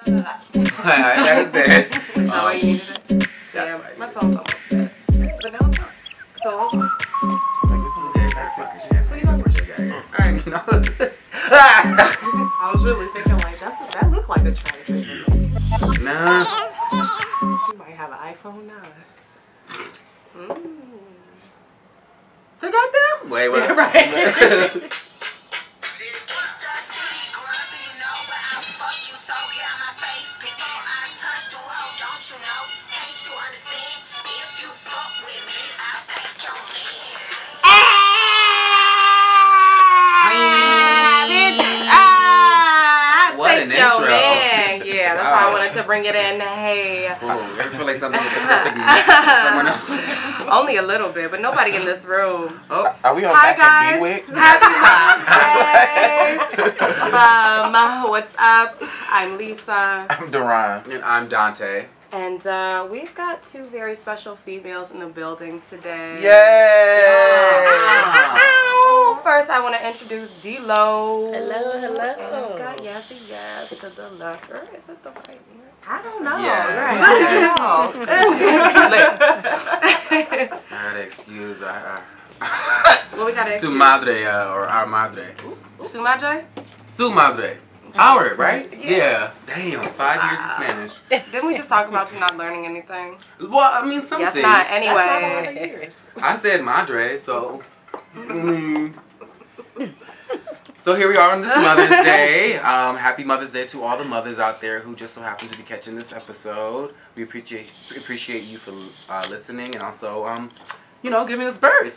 That is dead. Is that why you needed it? Yeah, my phone's almost dead. But now it's not. So, who you talking to? Alright. I was really thinking like, that looked like a charger. Nah. She might have an iPhone 9. The goddamn? Wait, wait. Right. Yeah, that's why I wanted to bring it in. Hey. Ooh, I feel like something's someone else. Only a little bit, but nobody in this room. Oh. Are we on Hi Back guys. and B-Wick? Happy Mother's Day. What's up? I'm Lisa. I'm Duran. And I'm Dante. And we've got two very special females in the building today. Yay! First, I want to introduce D-Lo. Hello, hello. And I've got Yazzie Yaz to the left. Or is it the right ear? I don't know. Yeah. Right. I gotta excuse Well, we gotta tu madre or our madre. Su madre? Su madre. Our, right? Yeah. Damn, 5 years of Spanish. Didn't we just talk about you not learning anything? Well, I mean, some Yes, things. not. Anyway. I said madre, so. So here we are on this Mother's Day. Happy Mother's Day to all the mothers out there who just so happen to be catching this episode. We appreciate you for listening and also, you know, giving us birth.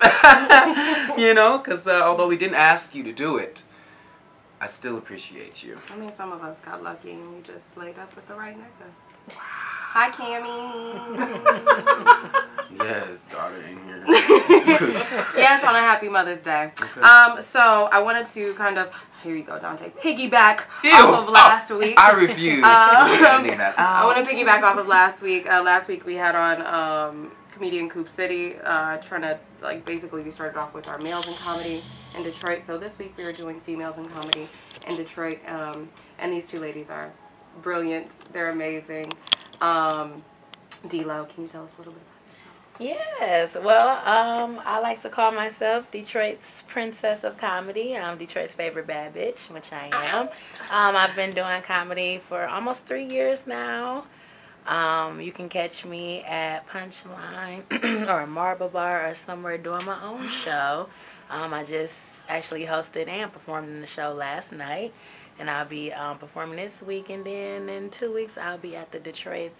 You know, because although we didn't ask you to do it, I still appreciate you. I mean, some of us got lucky and we just laid up with the right nigga. Hi, Cammy. Yes, daughter in here. Yes, on a happy Mother's Day. Okay. So I wanted to kind of, here you go, Dante, piggyback off of last week. I refuse. I want to piggyback off of last week. Last week we had on comedian Coop City, trying to like basically we started off with our males in comedy in Detroit. So this week we were doing females in comedy in Detroit, and these two ladies are brilliant. They're amazing. D-Lo, can you tell us a little bit about yourself? Yes. Well, I like to call myself Detroit's princess of comedy. I'm Detroit's favorite bad bitch, which I am. I've been doing comedy for almost 3 years now. You can catch me at Punchline or Marble Bar or somewhere doing my own show. I just actually hosted and performed in the show last night. And I'll be performing this week, and then in 2 weeks I'll be at the Detroit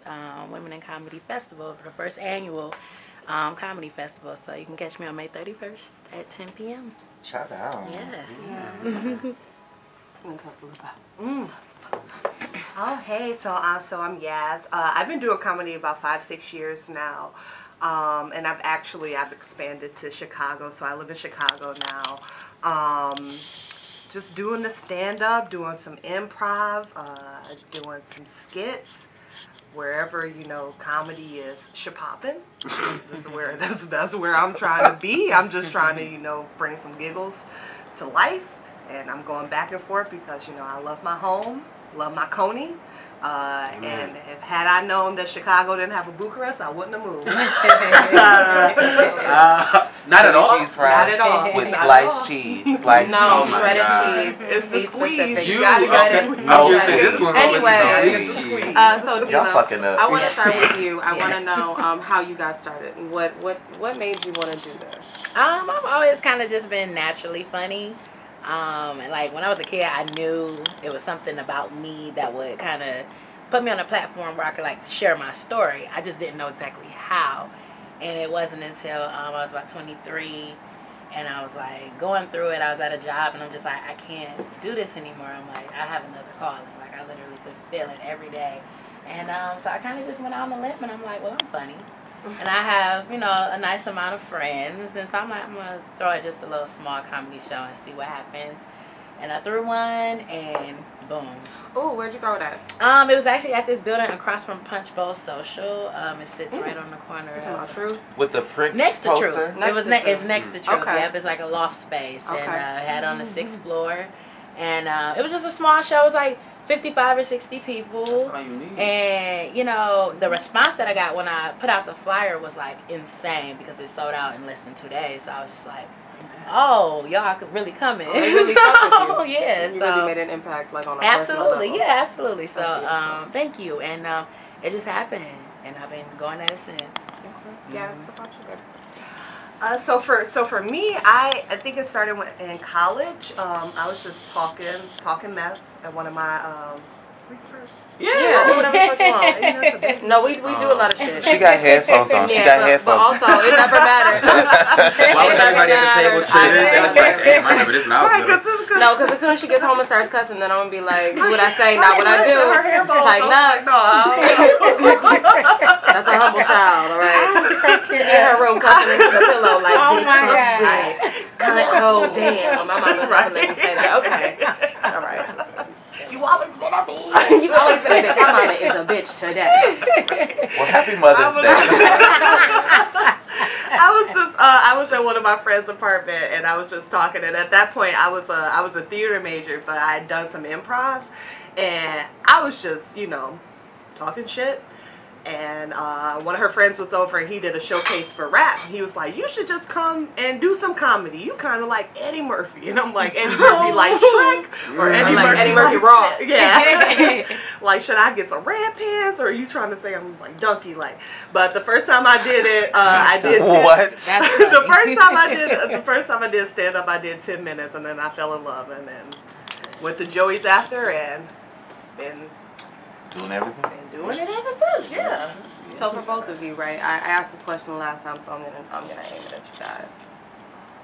Women in Comedy Festival for the first annual comedy festival. So you can catch me on May 31st at 10 p.m. Shout out. Yes. I'm gonna tell us a little about. Oh, hey, so I'm Yaz. I've been doing comedy about 5-6 years now. And I've expanded to Chicago, so I live in Chicago now. Just doing the stand-up, doing some improv, doing some skits, wherever, you know, comedy is shapoppin'. That's where I'm trying to be. I'm just trying to, you know, bring some giggles to life. And I'm going back and forth because, you know, I love my home, love my Coney. And had I known that Chicago didn't have a Bucharest, I wouldn't have moved. Not at all. Cheese fries. Not at all. With Not sliced at all. cheese. No, my shredded God. cheese. It's the squeeze. Specific. You Shredded. No. this one Anyway, cheese. so Y'all D-Lo, fucking up. I want to start with you. I want to know how you got started and what made you want to do this. I've always kind of just been naturally funny. And like when I was a kid, I knew it was something about me that would kind of put me on a platform where I could like share my story. I just didn't know exactly how. And it wasn't until I was about 23 and I was like going through it. I was at a job and I'm just like, I can't do this anymore. I'm like, I have another calling. Like I literally could feel it every day. And so I kind of just went out on the limb and I'm like, well, I'm funny. And I have, you know, a nice amount of friends. And so I'm like, I'm going to throw it just a little small comedy show and see what happens. And I threw one and boom. Ooh, where'd you throw it at? It was actually at this building across from Punch Bowl Social. It sits right on the corner. You talking about True? With the Prince Next to poster? True. It's next to True. Okay. Yep, it's like a loft space. Okay. And it had on the 6th floor. And it was just a small show. It was like 55 or 60 people. That's all you need. And, you know, the response that I got when I put out the flyer was, like, insane because it sold out in less than 2 days. So I was just like, oh, y'all could really come in. Oh, they really fuck with you. Yeah. You so really made an impact, like, on a absolutely, personal level. yeah, absolutely. So, That's thank you. And it just happened. And I've been going at it since. Okay. Yes, what about you, baby? So for me, I think it started in college. I was just talking mess at one of my Yeah, whatever the fuck you want. No, we do a lot of shit. She got headphones on. She got headphones. But also, it never mattered. Why was everybody at the table chilling? They was like, damn, I remember this when I was little. No, because as soon as she gets home and starts cussing, then I'm going to be like, what I say, not what I do. Her headphones. Like, No. That's a humble child, all right? She in her room cussing into the pillow like, Oh bitch, my fuck God. shit. Oh, damn. My mama never let me say that. Okay. All right. You always been a bitch. You always been a bitch. My mama is a bitch today. Well, happy Mother's Day. I was at one of my friends' apartment and I was just talking, and at that point I was a theater major, but I had done some improv, and I was just, you know, talking shit. And one of her friends was over and he did a showcase for rap. He was like, you should just come and do some comedy. You kind of like Eddie Murphy. And I'm like, Eddie Murphy like Shrek? Or Eddie like Murphy Eddie Murphy like raw. Yeah. Like, should I get some red pants? Or are you trying to say I'm like donkey like? But the first time I did it, I did What? the first time I did stand up, I did 10 minutes and then I fell in love and then went to Joey's after and been Doing everything? doing it ever since, yeah. So for both of you, right? I asked this question last time, so I'm gonna aim it at you guys.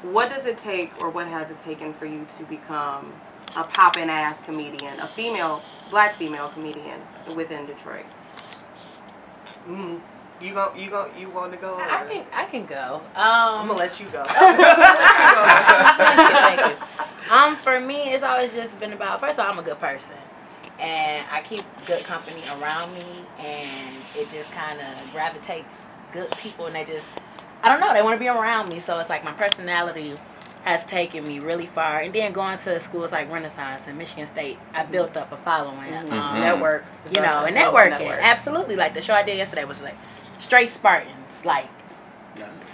What does it take, or what has it taken for you to become a poppin' ass comedian, a black female comedian within Detroit? You want to go? I think I can go. I'm gonna let you go. Thank you. For me, it's always just been about, first of all, I'm a good person. And I keep good company around me, and it just kind of gravitates good people, and they just, I don't know, they want to be around me. So it's like my personality has taken me really far. And then going to schools like Renaissance and Michigan State, I built up a following. Network. You know, and networking. Absolutely. Like the show I did yesterday was like straight Spartans, like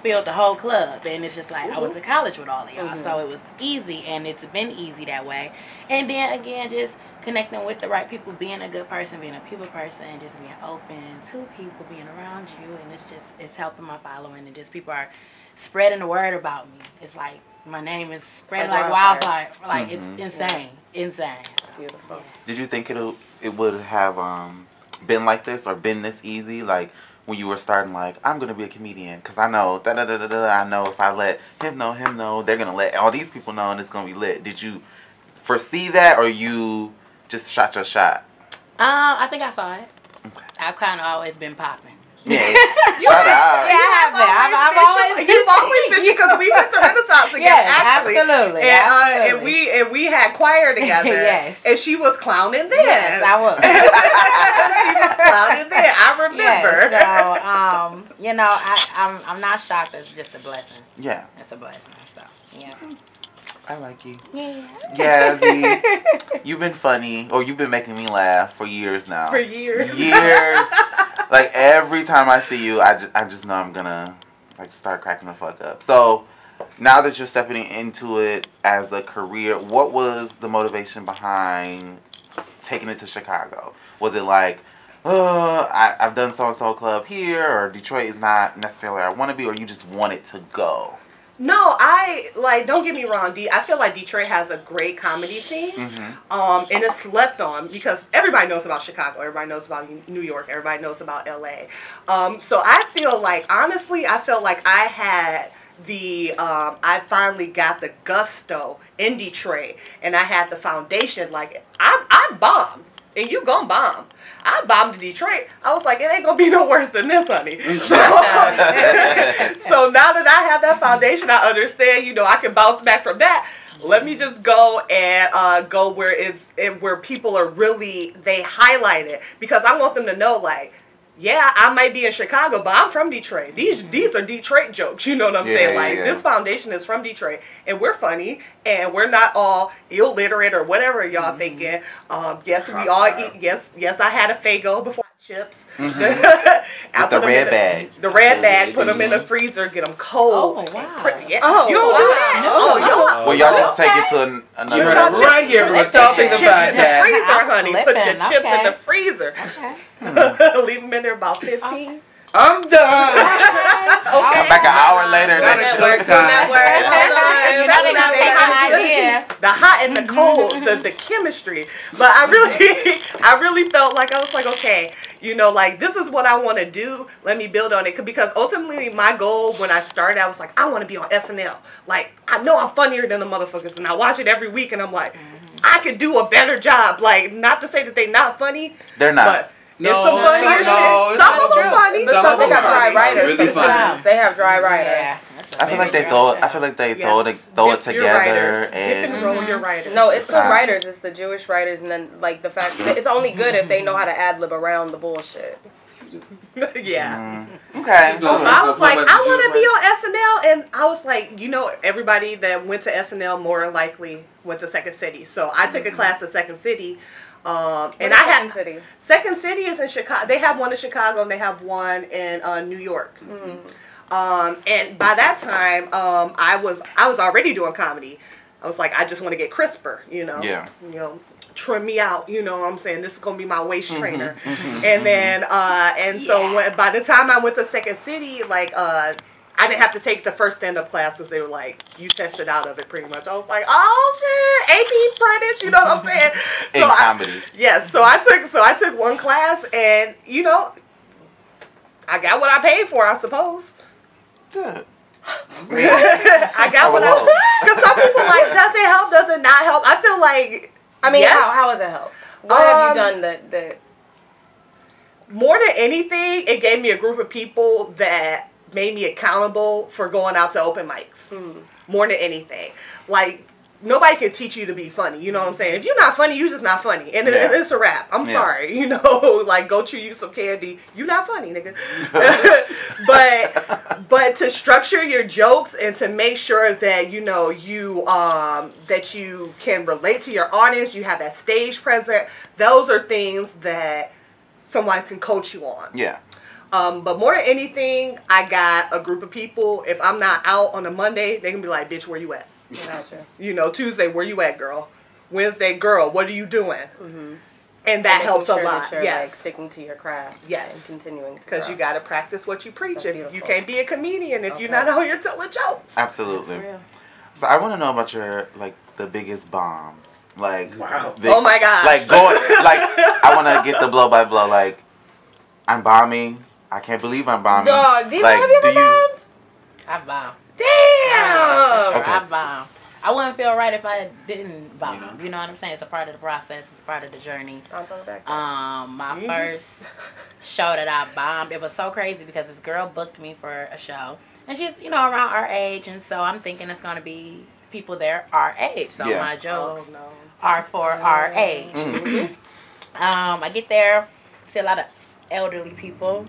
filled the whole club. And it's just like, I went to college with all of y'all. So it was easy, and it's been easy that way. And then again, just connecting with the right people, being a good person, being a people person, and just being open to people, being around you. And it's helping my following, and just people are spreading the word about me. It's like my name is spreading like wildfire. Like it's insane. Beautiful. Did you think it would have been like this or been this easy? Like when you were starting, like, I'm gonna be a comedian because I know I know if I let him know, they're gonna let all these people know, and it's gonna be lit. Did you foresee that, or you just shot your shot? I think I saw it. Okay. I've kind of always been popping. Yeah, shout out. Yeah, I've always you've always been, because we went to Renaissance together. Yes, actually. absolutely. And we had choir together. Yes. And she was clowning then. Yes, I was. She was clowning then. I remember. Yes, so you know, I'm not shocked. It's just a blessing. Yeah, It's a blessing. So yeah. I like you. Yes. Yazzie, you've been funny, or you've been making me laugh for years now. For years. Years. Like every time I see you, I just know I'm gonna like start cracking the fuck up. So now that you're stepping into it as a career, what was the motivation behind taking it to Chicago? Was it like, I've done so-and-so club here, or Detroit is not necessarily where I want to be, or you just wanted to go? No, don't get me wrong, I feel like Detroit has a great comedy scene, and it's slept on because everybody knows about Chicago, everybody knows about New York, everybody knows about LA. So I feel like, honestly, I felt like I had I finally got the gusto in Detroit, and I had the foundation. Like, I bombed, and you gonna bomb. I bombed in Detroit. I was like, it ain't gonna be no worse than this, honey. So now that I have that foundation, I understand, you know, I can bounce back from that. Let me just go and go where where people are really, they highlight it, because I want them to know, like, yeah, I might be in Chicago, but I'm from Detroit. These are Detroit jokes, you know what I'm saying? Like, this foundation is from Detroit, and we're funny, and we're not all illiterate or whatever y'all thinking. Yes, we all eat. Yes, I had a Faygo before chips. With the red bag. The red bag. Put them in the freezer. Get them cold. Oh, wow. Yeah. Oh, you don't do that? Oh, well, y'all just take it to another. You heard it right here from the top of the podcast. Freezer, honey. Put your chips in the freezer. Okay. Leave them in there about 15. I'm done. Come back an hour later. Network time. The hot and the cold, the chemistry. But I really felt like I was like, okay, you know, like this is what I want to do. Let me build on it, because ultimately my goal when I started, I was like, I want to be on SNL. Like I know I'm funnier than the motherfuckers, and I watch it every week, and I'm like, I could do a better job. Like not to say that they're not funny. They're not. But it's some funny shit. Some of them funny. Some of them got dry writers. Really funny. They have dry writers. Yeah. I feel like they throw it together and roll your writers. No, it's the writers. It's the Jewish writers, and then like the fact that it's only good if they know how to ad lib around the bullshit. Yeah. Okay. So I was like, I want to be on SNL, and I was like, you know, everybody that went to SNL more than likely went to Second City. So I took a class at Second City. And I had Second City is in Chicago. They have one in Chicago and they have one in New York. And by that time, I was already doing comedy. I was like, I just want to get crisper, you know. Yeah. You know, trim me out. You know what I'm saying? This is gonna be my waist trainer. And then so by the time I went to Second City, like I didn't have to take the first stand-up classes. They were like, you tested out of it pretty much. I was like, oh shit, AP credits, you know what I'm saying? In comedy. Yes, so I took one class, and you know, I got what I paid for, I suppose. Good. I got what because some people like, does it help? Does it not help? I feel like, I mean, yes. how has it helped? What have you done that? More than anything, it gave me a group of people that made me accountable for going out to open mics. More than anything. Like, nobody can teach you to be funny. You know what I'm saying? If you're not funny, you're just not funny. And it's a wrap. I'm sorry. You know, like, go chew you some candy. You're not funny, nigga. but to structure your jokes and to make sure that, you know, that you can relate to your audience, you have that stage present, those are things that someone can coach you on. Yeah. But more than anything, I got a group of people. If I'm not out on a Monday, they can be like, bitch, where you at? Gotcha. You know, Tuesday, where you at, girl? Wednesday, girl, what are you doing? And that helps a lot. That you're, yes. like, sticking to your craft. Yes. And continuing to because you got to practice what you preach. That's you can't be a comedian if you're not out here telling jokes. Absolutely. So I want to know about your, like, the biggest bombs. Like, wow. Oh my gosh. Like, I want to get the blow by blow. Like, I'm bombing. I can't believe I'm bombing. Dog, have you ever bombed? I bombed. Damn! Okay. I bombed. I wouldn't feel right if I didn't bomb. You know what I'm saying? It's a part of the process. It's a part of the journey. My first show that I bombed, it was so crazy because this girl booked me for a show. And she's, you know, around our age. And so I'm thinking it's going to be people there our age. So my jokes are for our age. I get there, see a lot of elderly people,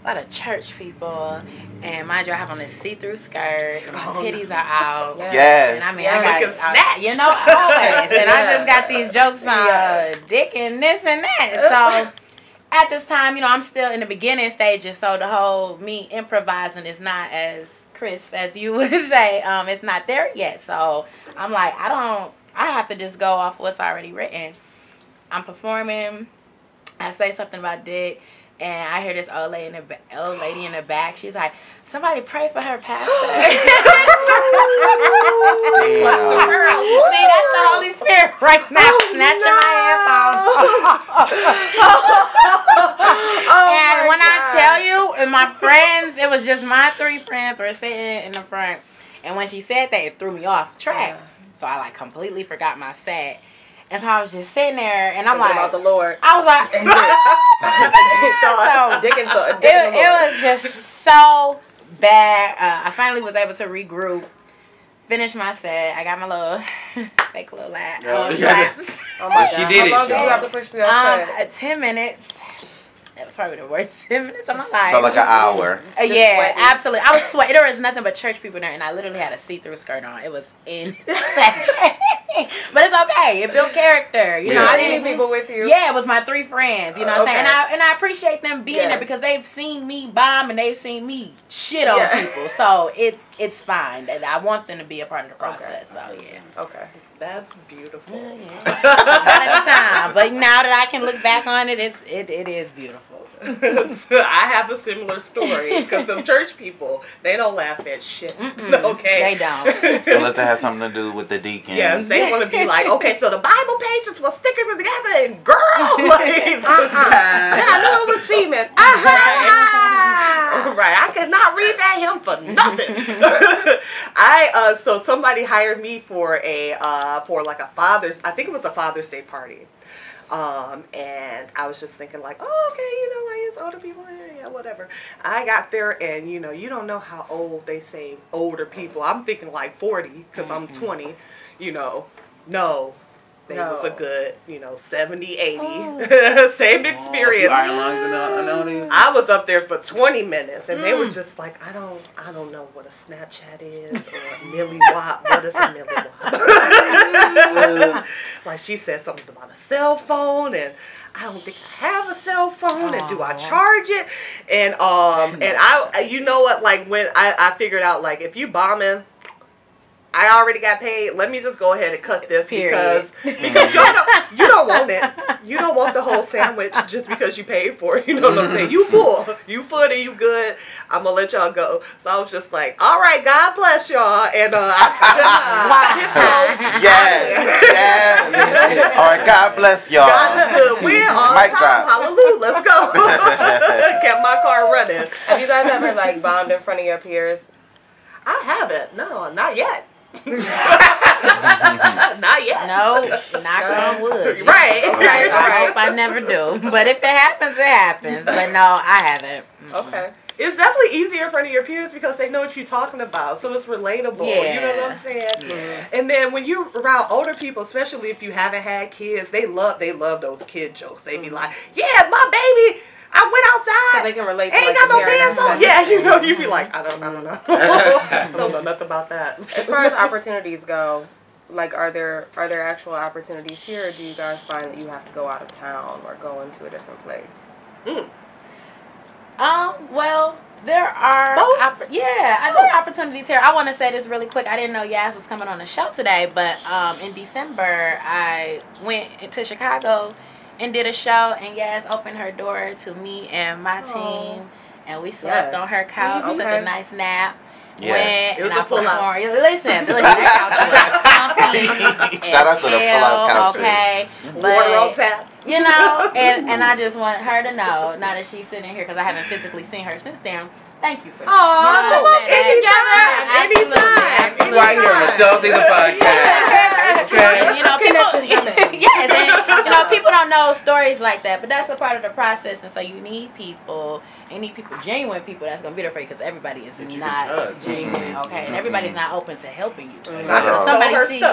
a lot of church people, and mind you, I have on this see-through skirt, and my titties are out. Yes. And I mean, I got, you know, always. And I just got these jokes on dick and this and that. So at this time, you know, I'm still in the beginning stages, so the whole me improvising is not as crisp as you would say. It's not there yet. So I'm like, I have to just go off what's already written. I'm performing. I say something about dick. And I hear this old lady in the back. She's like, somebody pray for her, pastor. See, that's the Holy Spirit right now, snatching my ass off. And when I tell you, and my friends, it was just my 3 friends were sitting in the front. And when she said that, it threw me off track. So I like completely forgot my set. And so I was just sitting there, and I'm like, about the Lord. I was like, it was just so bad. I finally was able to regroup, finish my set. I got my little fake little laps. Oh my God. She did it. How long did you have to push through that set? 10 minutes. It was probably the worst 10 minutes of my life. Felt like an hour. Yeah, sweating. absolutely. I was sweating. There was nothing but church people there, and I literally had a see-through skirt on. It was insane. But it's okay. It built character. You know, How I many didn't. people with you? Yeah, it was my 3 friends. You know what I'm saying? And I appreciate them being there because they've seen me bomb and they've seen me shit on people. So it's fine. And I want them to be a part of the process. So yeah. Okay. That's beautiful. Not at the time, but now that I can look back on it, it is beautiful. I have a similar story because the church people, they don't laugh at shit. Okay, They don't. Unless it has something to do with the deacon. Yes, they want to be like, okay, so the Bible pages were sticking together, and girl, like, Then I knew it was semen. Right, I could not read that hymn for nothing. So somebody hired me for like a Father's, I think it was a Father's Day party. And I was just thinking like, oh, okay, you know, like it's older people, yeah, whatever. I got there and, you know, you don't know how old they say older people. I'm thinking like 40 because I'm 20, you know. No. They was a good, you know, 70, 80. Same experience. Iron lungs and all. I was up there for 20 minutes and they were just like, I don't know what a Snapchat is or a milliwatt. What is a milliwatt? Like she said something about a cell phone and I don't think I have a cell phone and do I charge it? And I you know what, like when I figured out like if you bombing, I already got paid. Let me just go ahead and cut this because you don't want it. You don't want the whole sandwich just because you paid for it. You know what I'm saying? You full and you good. I'm gonna let y'all go. So I was just like, all right, God bless y'all, and yes. All right, God bless y'all. God is good. We're on Mic time. drop. Hallelujah. Let's go. Kept my car running. Have you guys ever like bombed in front of your peers? I haven't. No, not yet. Not yet. No, knock on wood. Right. I hope I never do. But if it happens, it happens. But no, I haven't. Okay. It's definitely easier in front of your peers because they know what you're talking about, so it's relatable. Yeah. You know what I'm saying? Yeah. And then when you're around older people, especially if you haven't had kids, they love those kid jokes. They be like, "Yeah, my baby, I went outside. They can relate to Ain't like, got the no pants on." parents. Yeah, you know, you be like, I don't know. I don't know nothing about that. As far as opportunities go, like are there actual opportunities here, or do you guys find that you have to go out of town or go into a different place? Well, there are there are opportunities here. I want to say this really quick. I didn't know Yas was coming on the show today, but in December I went to Chicago and did a show, and Yas opened her door to me and my team, and we slept on her couch, took a nice nap. Yes. Went and I performed. Listen, that couch was comfy. Shout out to the pull-out couch. Okay, Water on tap. You know, and I just want her to know, now that she's sitting here, because I haven't physically seen her since then, thank you for that. Anytime. Right here on Adulting the Podcast. Okay. You know, people, yes, and you know, people don't know stories like that, but that's a part of the process, and so you need people. You need people, genuine people that's gonna be there for you, because everybody is not genuine, okay, and everybody's not open to helping you. Somebody see you know,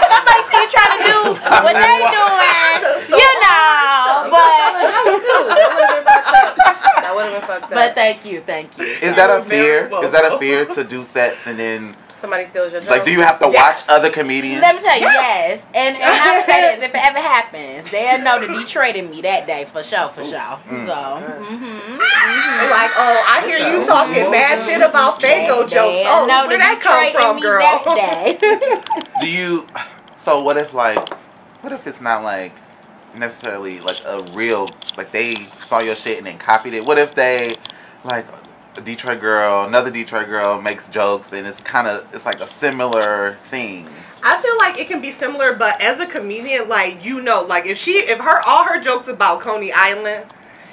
somebody see you trying to do what they doing, you know, but that would have been fucked up. But thank you. Is that a fear? Is that a fear to do sets and then somebody steals your job? like, do you have to watch other comedians? Let me tell you, yes. And I would say this, if it ever happens, they'll know the Detroit in me that day, for sure. So, like, oh, I hear you talking mad shit about Fago jokes. Oh, where that come from, girl? That day. Do you, so what if it's not like necessarily like a real, like they saw your shit and then copied it? What if they, like, another Detroit girl makes jokes and it's like a similar thing? I feel like it can be similar, but as a comedian, like, you know, like if all her jokes about Coney Island,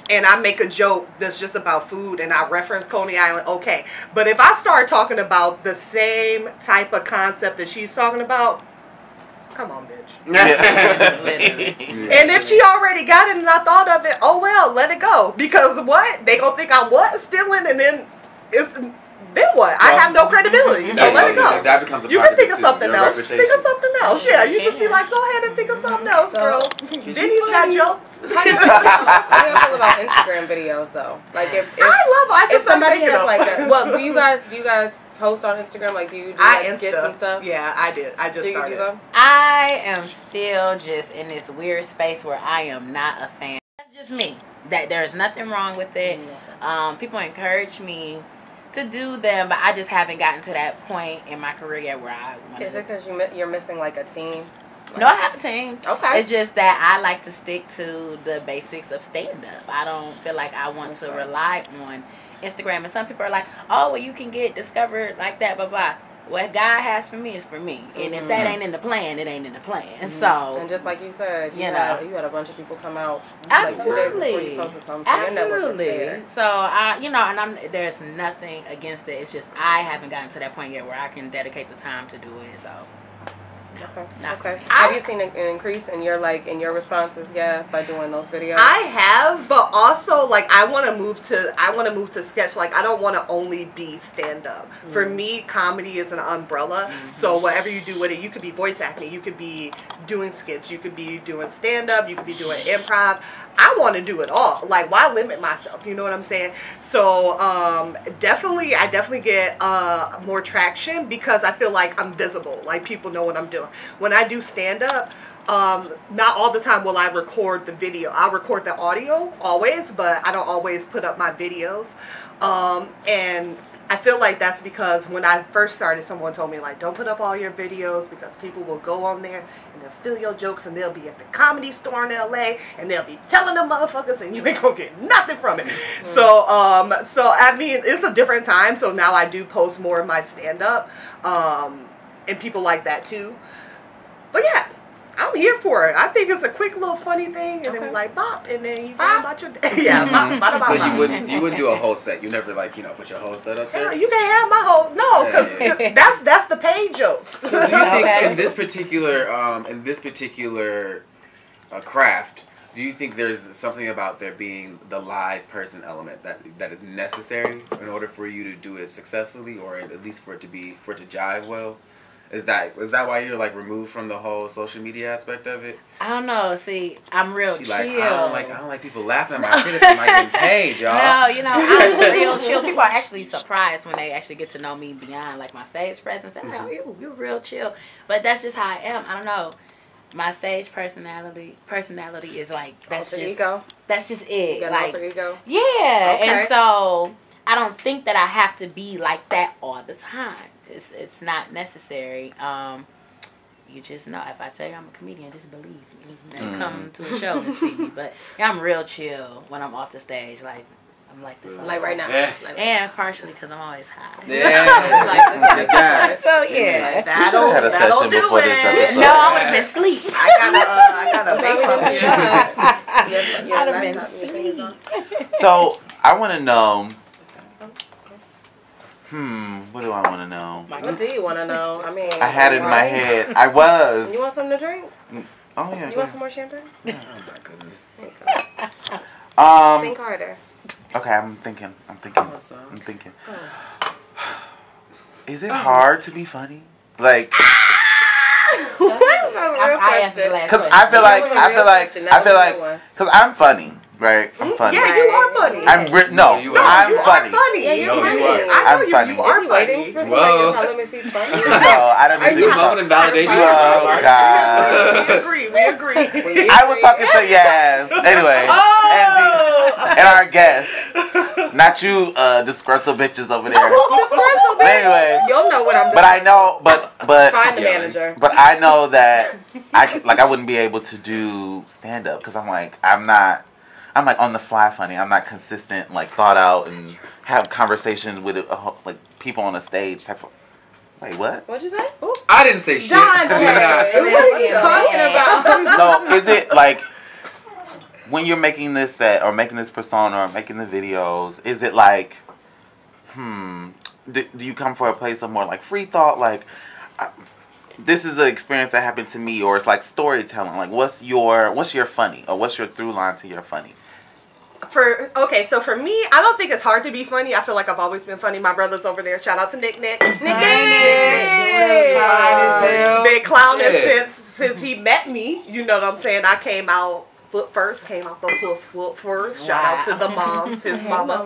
and I make a joke that's just about food and I reference Coney Island, okay. But if I start talking about the same type of concept that she's talking about, come on, bitch. And if she already got it and I thought of it, oh well, let it go. Because what? They gonna think I'm what? Stealing, and then Then what? I have no credibility, so let it go. That becomes a You can think of too. something Your else. reputation. Think of something else. Yeah, you just be like, go ahead and think of something else, girl. Denny's got jokes. How do you feel about Instagram videos though? Like if I just somebody has like do you guys post on Instagram? Like do you do like skits and stuff? Yeah, I did. I just started. Do them? I am still just in this weird space where I am not a fan. That's just me. That there's nothing wrong with it. People encourage me to do them, but I just haven't gotten to that point in my career yet where I want to. Is it because you're missing like a team? No, I have a team. Okay. It's just that I like to stick to the basics of stand-up. I don't feel like I want to rely on Instagram. And some people are like, oh, well, you can get discovered like that, blah, blah. What God has for me is for me. And if that ain't in the plan, it ain't in the plan. So. And just like you said, you had a bunch of people come out absolutely. Like 2 days before you posted something. So absolutely. So, and there's nothing against it. It's just I haven't gotten to that point yet where I can dedicate the time to do it. So. Okay. Have you seen an increase in your responses? Yes, by doing those videos. I have, but also like I want to move to sketch. Like I don't want to only be stand up. For me, comedy is an umbrella. So whatever you do with it, you could be voice acting, you could be doing skits, you could be doing stand up, you could be doing improv. I want to do it all. Like, why limit myself? You know what I'm saying? So, I definitely get more traction because I feel like I'm visible. Like, people know what I'm doing. When I do stand-up, not all the time will I record the video. I'll record the audio, always, but I don't always put up my videos. And I feel like that's because when I first started, someone told me, like, don't put up all your videos because people will go on there and they'll steal your jokes and they'll be at the Comedy Store in LA and they'll be telling them motherfuckers and you ain't gonna get nothing from it. So I mean, it's a different time. So now I do post more of my stand-up and people like that too. But yeah. I'm here for it. I think it's a quick little funny thing, and then like bop, and then you go about your day. Yeah, bop, bop, bop, so bop. you wouldn't do a whole set. You never put your whole set up there. Hell, you can't have my whole because that's the paid jokes. So do you think in this particular craft, do you think there's something about there being the live person element that is necessary in order for you to do it successfully, or at least for it to jive well? Is that why you're like removed from the whole social media aspect of it? I don't know. See, I'm real chill. Like, I don't like people laughing at my shit if I'm not getting paid, y'all. No, I'm real chill. People are actually surprised when they actually get to know me beyond like my stage presence. I'm like, oh, you're real chill. But that's just how I am. I don't know. My stage personality is like that's ego. That's just it. You got like alter ego. Yeah, okay. And so I don't think that I have to be like that all the time. It's not necessary. You just know. If I tell you I'm a comedian, just believe me and come to a show and see me. But I'm real chill when I'm off the stage. Like I'm like this. Like right now. Yeah. And partially because I'm always high. Yeah. So yeah. We should have had a session before this episode. No, I would have been asleep. I gotta I'd have been asleep. So I want to know. What do I want to know? What do you want to know? I mean, I had it in my head. I was. You want something to drink? Oh yeah. You want some more champagne? Oh my goodness. Think harder. Okay, I'm thinking. Is it hard to be funny? Like. I answered the last Because question. I feel like, because I'm funny. Right, I'm funny. Yeah, you are funny. I'm funny. I'm funny. Yeah, you're funny. I know funny. You are Is he waiting for somebody to tell him if he's funny? No, I don't need to. Are you moment of validation? Oh God. We agree. I was talking to Yaz. Anyway, and our guest, not you, disgruntled bitches over there. But anyway, You'll know what I'm doing. but I know, but Find the manager. But I know that I wouldn't be able to do stand up because I'm like on the fly funny. I'm not consistent, like thought out and have conversations with like people on a stage type of. Wait, what? What'd you say? Ooh. I didn't say shit. John, what are you talking about? So is it like when you're making this set or making this persona or making the videos? Is it like, do you come from a place of more like free thought, like? This is an experience that happened to me, or it's like storytelling. Like, what's your funny, or what's your through line to your funny? So for me, I don't think it's hard to be funny. I feel like I've always been funny. My brother's over there. Shout out to Nick. Nick. Been clowning since he met me. You know what I'm saying? I came out foot first. Came out the foot first. Shout out to the moms, his mama.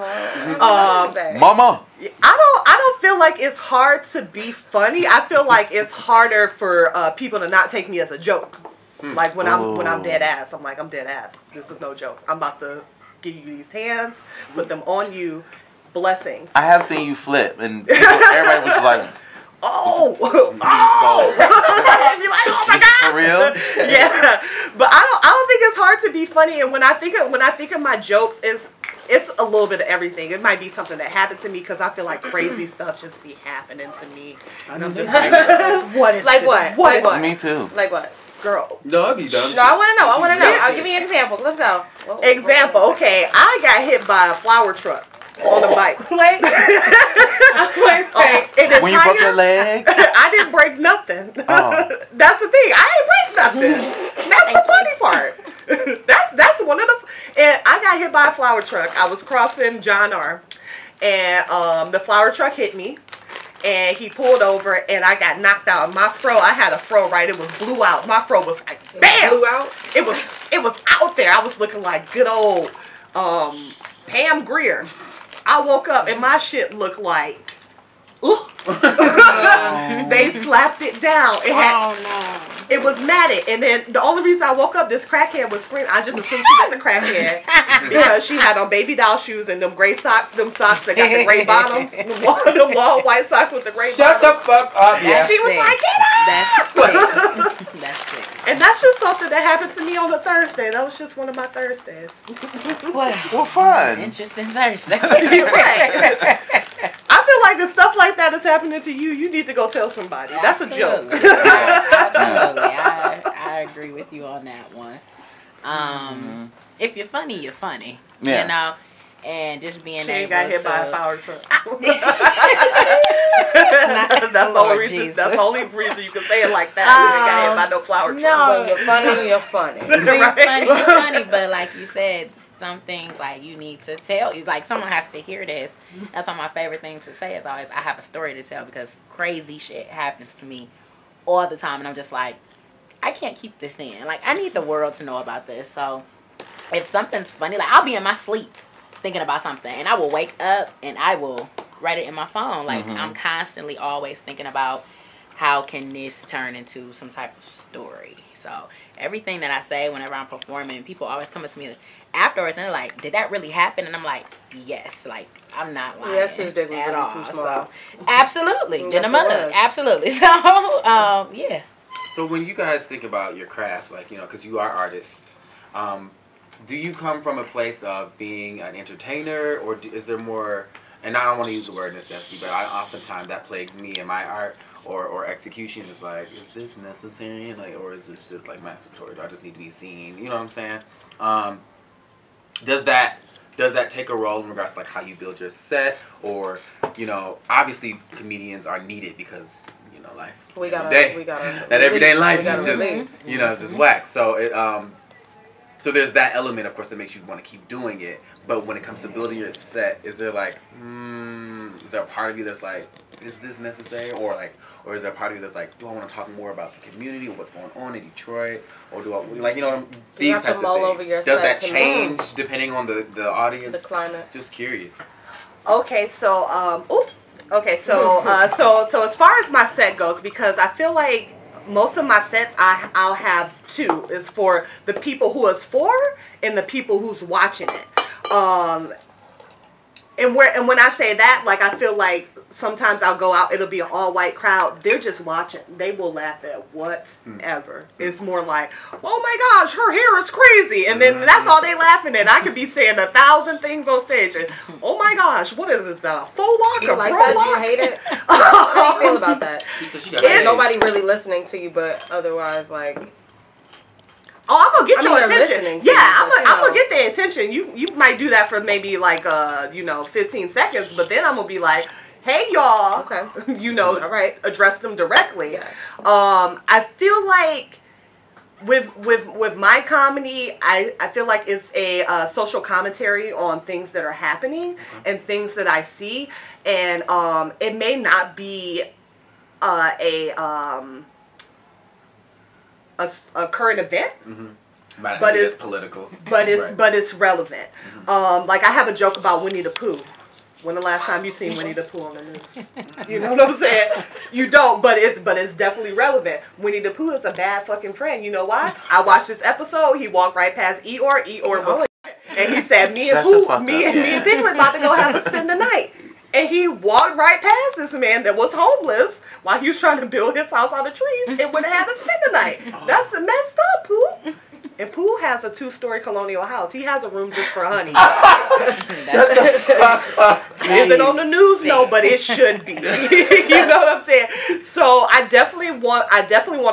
Mama. I don't feel like it's hard to be funny. I feel like it's harder for people to not take me as a joke. Like when I'm dead ass, I'm like, I'm dead ass. This is no joke. I'm about to give you these hands, put them on you. Blessings. I have seen you flip, and everybody was just like, oh. Be like, oh my god. for real? Yeah, but I don't think it's hard to be funny. And when I think of my jokes, it's a little bit of everything. It might be something that happened to me because I feel like crazy stuff just be happening to me, and I'm just like, what is like this? what? What? Like what? Me too. Like what? Girl. No, I'll be done. No, I want to know. I'll give you an example. Let's go. Example. Okay, I got hit by a flower truck on a bike. Wait. When you broke your leg? I didn't break nothing. Oh. That's the thing. I ain't break nothing. That's the funny part. That's one of the. And I got hit by a flower truck. I was crossing John R. And the flower truck hit me. And he pulled over, and I got knocked out. My fro, I had a fro, right? It was blew out. My fro was like, bam! Blew out? It was out there. I was looking like good old Pam Grier. I woke up, and my shit looked like, they slapped it down. It was matted. And then the only reason I woke up, this crackhead was screaming. I just assumed she was a crackhead because she had on baby doll shoes and them gray socks, them socks that got the gray bottoms, the wall white socks with the gray bottoms. Shut the fuck up, yeah. And she was like, get up! That's sick. And that's just something that happened to me on a Thursday. That was just one of my Thursdays. Well, fun. Interesting Thursday. Right. I feel like if stuff like that is happening to you, you need to go tell somebody. That's a joke. Absolutely. I agree with you on that one. If you're funny, you're funny. Yeah. You know? And just being She able got hit to... by a power truck. That's Lord the only reason you can say it like that. You didn't got hit by no flower truck. No. When you're funny, you're funny. You're funny, but like you said, some things like you need to tell. Like someone has to hear this. That's one of my favorite things to say is always, I have a story to tell because crazy shit happens to me all the time. And I'm just like, I can't keep this in. Like, I need the world to know about this. So if something's funny, like I'll be in my sleep thinking about something and I will wake up and I will write it in my phone. Like I'm constantly always thinking about how can this turn into some type of story. So everything that I say whenever I'm performing, people always come up to me afterwards and they're like, did that really happen? And I'm like, yes. Like, I'm not lying Yes, his dick was at really all. too small. So, absolutely. Yes, Did a it mother. was. Absolutely. So, yeah. So when you guys think about your craft, like, you know, because you are artists, do you come from a place of being an entertainer, or is there more, and I don't want to use the word necessity, but oftentimes that plagues me in my art or execution is like, is this necessary? Like, or is this just like masturbatory? Do I just need to be seen? You know what I'm saying? Does that take a role in regards to like how you build your set, or, you know, obviously comedians are needed because, you know, life. We gotta that everyday life is just, you know, just whack. So it so there's that element, of course, that makes you want to keep doing it. But when it comes to building your set, is there like, is there a part of you that's like, is this necessary, or is there a part of you that's like, do I want to talk more about the community or what's going on in Detroit, or do I, like, you know, these have to types mull of over things? your Does set that to change move. depending on the audience? The climate. Just curious. Okay, so so as far as my set goes, because I feel like most of my sets I'll have two is for the people who it's for and the people who's watching it. And when I say that, like, I feel like sometimes I'll go out, it'll be an all white crowd. They're just watching. They will laugh at whatever. It's more like, oh my gosh, her hair is crazy. And then that's all they laughing at. I could be saying 1,000 things on stage. And, oh my gosh, what is this? A faux lock? You A like pro that? Do you lock? hate it? How do you feel about that? She said she got Ain't nobody really listening to you, but otherwise, like... Oh, I'm gonna get your they're attention. listening to Yeah, you, I'm but, gonna get their attention. You might do that for maybe like 15 seconds, but then I'm gonna be like, hey y'all. Okay. You know, All right. address them directly. Yeah. I feel like with my comedy, I feel like it's a social commentary on things that are happening and things that I see, and it may not be a current event, but it's political. But it's relevant. Like I have a joke about Winnie the Pooh. When the last time you seen Winnie the Pooh on the news? You know what I'm saying? You don't, but it's definitely relevant. Winnie the Pooh is a bad fucking friend. You know why? I watched this episode. He walked right past Eeyore. Eeyore was, and he said, "Me and Piglet about to go have a spend the night." And he walked right past this man that was homeless while he was trying to build his house out of trees and would have had to spend the night. That's messed up, Pooh. And Pooh has a 2-story colonial house. He has a room just for honey. Shut the fuck up. Is it on the news? No, but it should be. You know what I'm saying? So I definitely want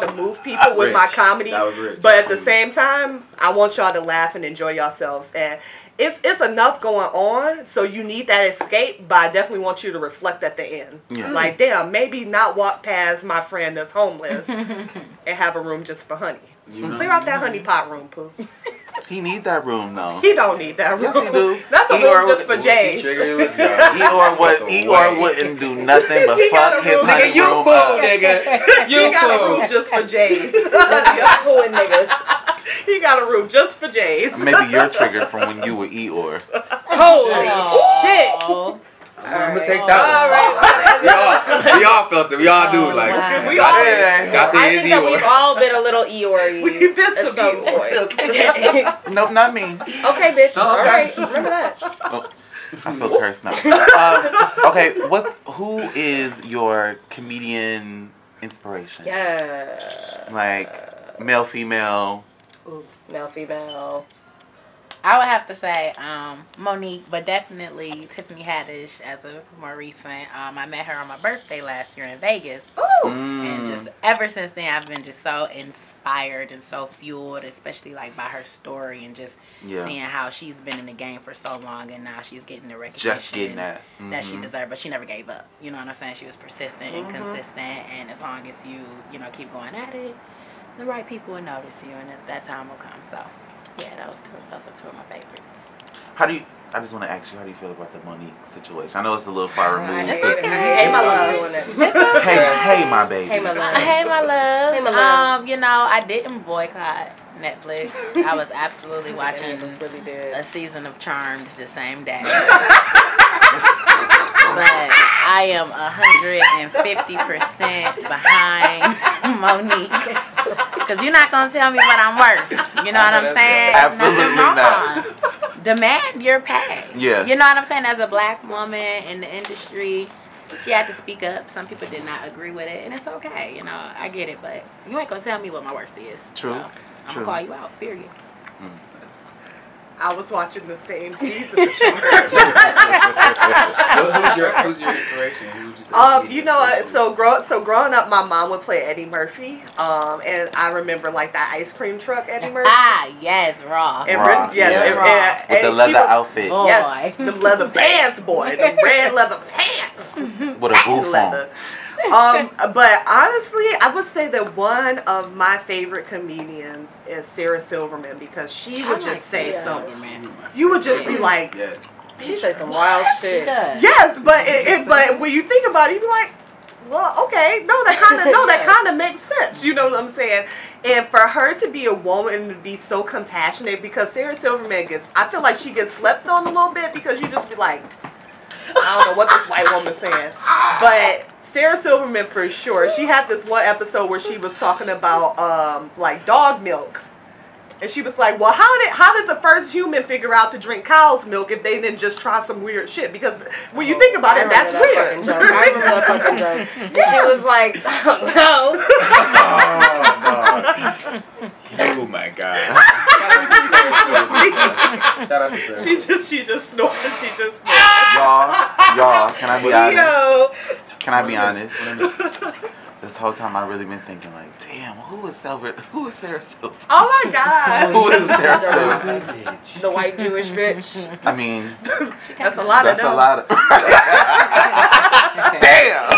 to move people with my comedy. That was rich. But at the same time, I want y'all to laugh and enjoy yourselves. And it's enough going on, so you need that escape, but I definitely want you to reflect at the end. Yeah. Like, damn, maybe not walk past my friend that's homeless and have a room just for honey. Clear out that honey pot room, Pooh. He need that room, though. He don't need that room. Yes, he do. That's a room just for James. Eeyore wouldn't do nothing but fuck his honey room up. Nigga. You got a room just for James. Pooh and niggas. He got a room just for Jays. Maybe you're triggered from when you were Eeyore. Holy shit. I'm gonna take that one. We all felt it. We all knew. Like, we all I think that we've all been a little Eeyore-y. We've been at some point. Nope, not me. Okay, bitch. Oh, all right. Remember that. Oh, I feel cursed now. Okay, who is your comedian inspiration? Yeah. Like, male, female? Ooh, male, female. I would have to say Monique, but definitely Tiffany Haddish as a more recent. I met her on my birthday last year in Vegas. Ooh. And just ever since then, I've been just so inspired and so fueled, especially like by her story and just seeing how she's been in the game for so long and now she's getting the recognition just getting that she deserved. But she never gave up. You know what I'm saying? She was persistent and consistent, and as long as you keep going at it, the right people will notice you, and that time will come. So. Yeah, those are two of my favorites. I just want to ask you, how do you feel about the Monique situation? I know it's a little far removed. Hey, my love. Hey, my baby. Hey, my love. Hey, my love. Hey, my love. I didn't boycott Netflix. I was absolutely watching a season of Charmed the same day. But I am 150% behind Monique. Because you're not going to tell me what I'm worth. You know what I'm saying? Absolutely not. Demand your pay. Yeah. You know what I'm saying? As a black woman in the industry, she had to speak up. Some people did not agree with it. And it's okay. I get it. But you ain't going to tell me what my worth is. True. So I'm going to call you out. Period. I was watching the same season of Charmed. Who's your inspiration? Who would you say so growing up, my mom would play Eddie Murphy, and I remember like that ice cream truck Eddie Murphy. Yes, Raw. And Raw. Yes, with the leather outfit. Boy. Yes, the leather pants, boy, the red leather pants. With a booth leather. But honestly, I would say that one of my favorite comedians is Sarah Silverman, because she would just say something. You would just be like, She say some wild shit. Yes, but when you think about it, you be like, well, okay, that kind of makes sense. You know what I'm saying? And for her to be a woman and to be so compassionate, because Sarah Silverman I feel like she gets slept on a little bit, because you just be like, I don't know what this white woman's saying, but Sarah Silverman for sure. She had this one episode where she was talking about like dog milk. And she was like, well, how did the first human figure out to drink cow's milk if they didn't just try some weird shit? Because when you think about it, that's weird. I remember that fucking joke. Yes. She was like, no. Oh my God. Shout out to Sarah. She just snorted. Y'all, can I be honest? Can I be honest? This whole time I've really been thinking like, damn, who is Sarah Silverman? Oh my God. Who is Sarah Silverman? The white Jewish bitch. I mean, that's a lot of Damn.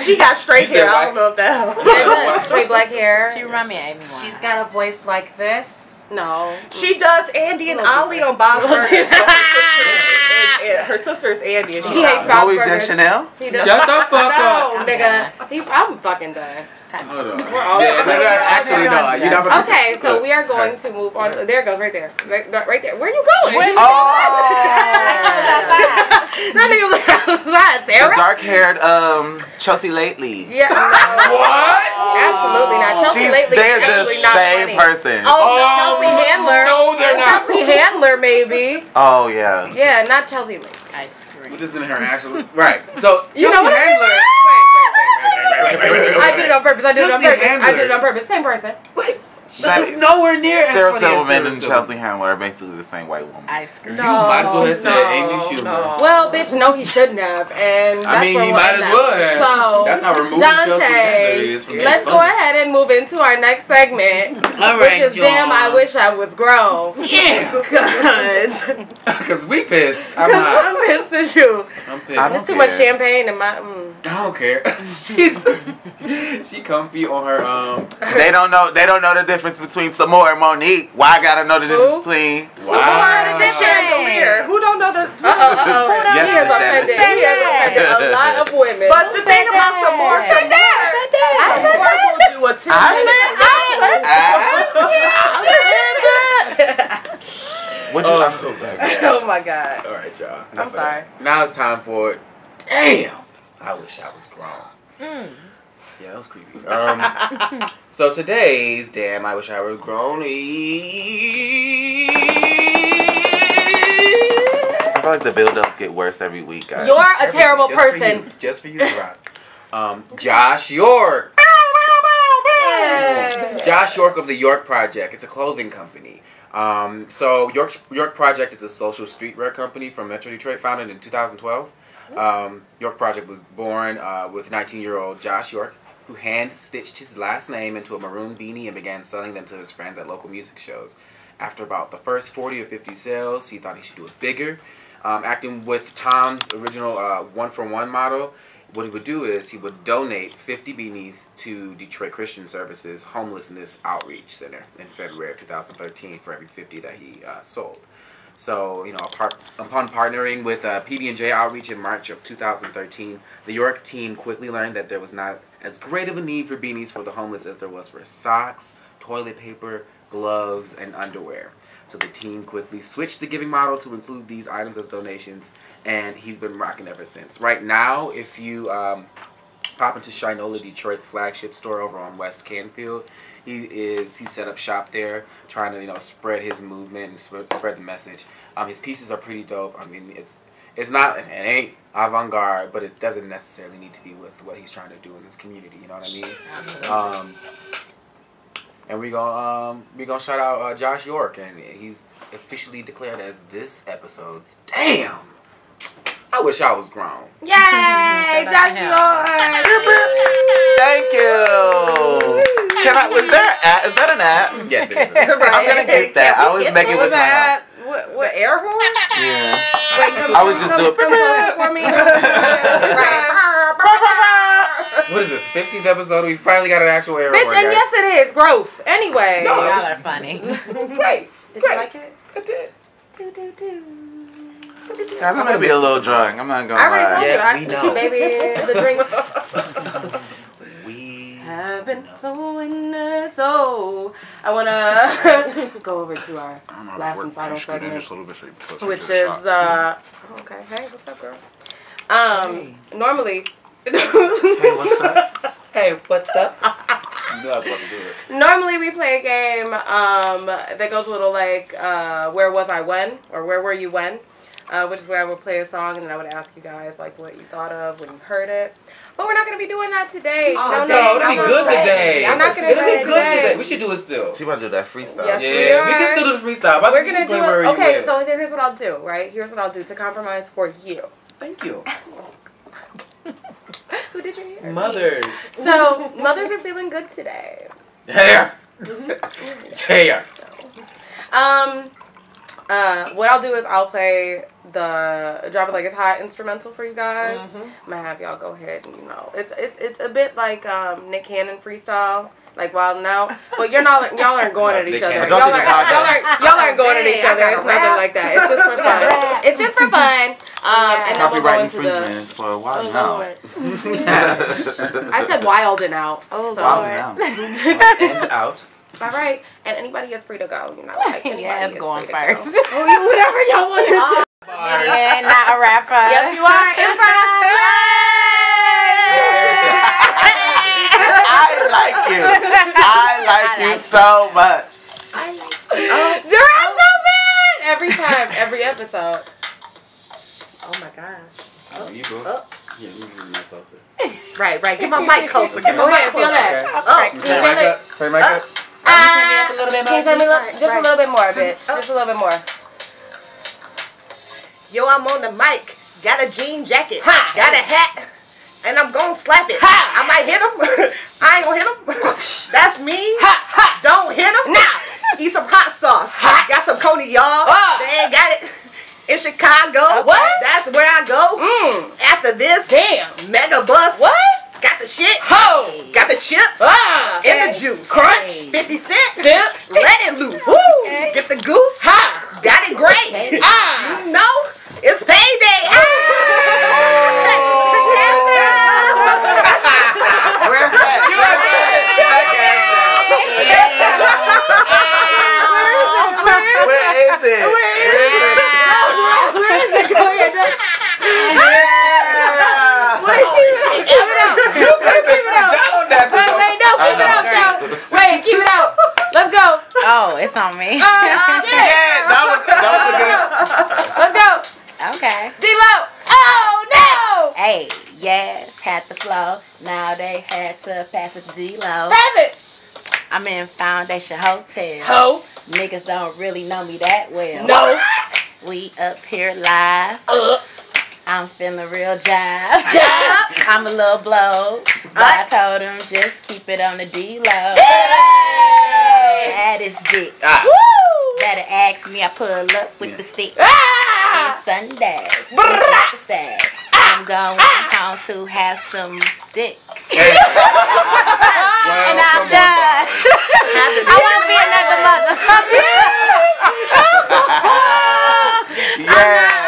She got straight You said hair. I what? don't know if that. Straight black hair. She remind me of Amy Winehouse. She's got a voice like this. No. She does Andy and Ollie on Bob's Burgers. Her sister is Andy. And He she's hates Bob's Zoe Burgers. Deschanel? He does. Shut the fuck No, up. nigga. I'm fucking done. Hold on. all- Actually, no. You're not about to- Okay, so we are going to move on. There it goes, right there. Right there. Where are you going? That nigga was outside, The Sarah. dark-haired Chelsea Lately. Yeah. No. What? Absolutely not. Chelsea lately They're is the absolutely not same funny. person. Chelsea Handler. No, they're not. Chelsea Handler, maybe. Oh, yeah. Yeah, not Chelsea Lately. Ice cream. Which isn't her actual. Right. So, You know Chelsea what I mean? Handler. Wait. I did it on purpose. I did it on Chelsea purpose. I Handler. did it on purpose. Same person. She's nowhere near as Sarah funny as Silverman Sarah and Silverman. Chelsea Handler are basically the same white woman. Ice cream. You might as well have said Amy Schumer. Well, bitch, no, he shouldn't have. And that's I mean, where he we'll might end as up. well have. So, That's how removed Chelsea Handler Dante, is from being let's go funny. ahead and move into our next segment. All Which right, is Damn, I Wish I Was Grown. Yeah. Because we pissed. I'm not. I'm pissed at you. I'm pissed. I There's don't too much care. champagne in my. I don't care. She comfy on her They don't know the difference between Samoa and Monique. Why I gotta know the difference between Wow. This chandelier. Who don't know the? Yes, He has Miss offended. He Shannon. has offended a lot of women. But the thing about Samora, Samora will do a 10 What you Oh my God. All right, y'all. I'm sorry. Now it's time for Damn, I wish I was grown. Yeah, that was creepy. So today's Damn, I Wish I Was Grown. I feel like the build-ups get worse every week, guys. You're a terrible person. Just for you, Rock. Josh York. Yay. Josh York of the York Project. It's a clothing company. So York Project is a social streetwear company from Metro Detroit, founded in 2012. York Project was born with 19-year-old Josh York, who hand-stitched his last name into a maroon beanie and began selling them to his friends at local music shows. After about the first 40 or 50 sales, he thought he should do it bigger. Acting with Tom's original one-for-one model, what he would do is he would donate 50 beanies to Detroit Christian Services Homelessness Outreach Center in February of 2013 for every 50 that he sold. So, upon partnering with PB&J Outreach in March of 2013, the York team quickly learned that there was not as great of a need for beanies for the homeless as there was for socks, toilet paper, gloves, and underwear. So the team quickly switched the giving model to include these items as donations, and he's been rocking ever since. Right now, if you pop into Shinola Detroit's flagship store over on West Canfield, he set up shop there, trying to spread his movement and spread the message. His pieces are pretty dope. I mean, it ain't avant-garde, but it doesn't necessarily need to be with what he's trying to do in this community. You know what I mean? And we gonna shout out Josh York, and he's officially declared as this episode's Damn, I Wish I Was Grown. Yay, Josh York. Thank you. Is that an app? Yes, it is. I'm gonna get that. I always make it with my that? What air horn? Yeah. Wait, I was just doing. come closer for me. What is this? 15th episode? We finally got an actual air Bitch, horn, and guys. yes it is. Growth. Anyway. No, Y'all are funny. It's great. Did Great. you like it? I did. Guys, I'm gonna be a little drunk. I'm not gonna I already told lie. you. Yeah, we know. Maybe the drink We have been flowing so I want to go over to our last and final segment, which is okay. Hey, what's up, girl? Normally. Hey, what's up? Hey, what's up? You know I was about to do it. Normally we play a game that goes a little like where was I when, or where were you when, which is where I would play a song and then I would ask you guys like what you thought of when you heard it. But we're not going to be doing that today. Oh, no, it'll be good today. I'm not going to It'll be good today. We should do it still. She about to do that freestyle. Yes, Yeah, we can still do the freestyle. But We're going to do it. Okay, so here's what I'll do, right? Here's what I'll do to compromise for you. Thank you. Who did you hear? Mothers. So, mothers are feeling good today. There. There. What I'll do is I'll play the Drop It Like It's Hot instrumental for you guys. I'm gonna have y'all go ahead and it's a bit like Nick Cannon freestyle. Like Wild 'N Out, but y'all aren't going at each other. Y'all aren't going at each other. It's nothing like that. It's just for fun. It's just for fun. And then we'll go into the for Wild 'N Out. I said Wild 'N Out. Oh, Wild 'N Out. And out. All right, and anybody is free to go. Like yeah, it's going first. Whatever y'all want to do. Yeah, not a rapper. Yes, you are. Improv. I like you so much. I like you. You're so bad. Every time, every episode. Oh my gosh. Oh, you bro. Oh. Yeah, you move my mic closer. Right. Get my mic closer. Get my mic closer. Feel that. Oh, Turn your mic up. Turn your mic up. Can you turn me up a little bit more? Can you turn me up? Just a little bit more, bitch. Just a little bit more. Yo, I'm on the mic. Got a jean jacket. Got a hat. And I'm gonna slap it. I might hit him. I ain't gonna hit him. That's me. Don't hit him. Now, eat some hot sauce. Got some Coney, y'all. They ain't got it in Chicago. Okay. What? That's where I go. After this, Damn. mega bus. What? Got the shit. Ho. Got the chips. And the juice. Crunch. 50 cents. Sip. Let it loose. Woo. Get the goose. Got it great. You know, it's payday. Where's that? Where is it? Where is it? Go ahead. You couldn't keep it out. Wait, no, keep it out, Joe. Wait, keep it out. Let's go. Oh, it's on me. Yeah, that was good. Let's go. Okay. D-Lo. Oh, no. Hey, yes, had the flow. Now they had to pass it to D-Lo. Pass it. I'm in Foundation Hotel. Ho. Niggas don't really know me that well. No. We up here live. I'm feeling real jive. I'm a little blow. But I told him just keep it on the D-Lo. That is dick. Better ask me, I pull up with the stick. It's Sunday. It's Saturday. I'm going home to have some dick. Well, And I'm done. I want to be another mother. Yeah.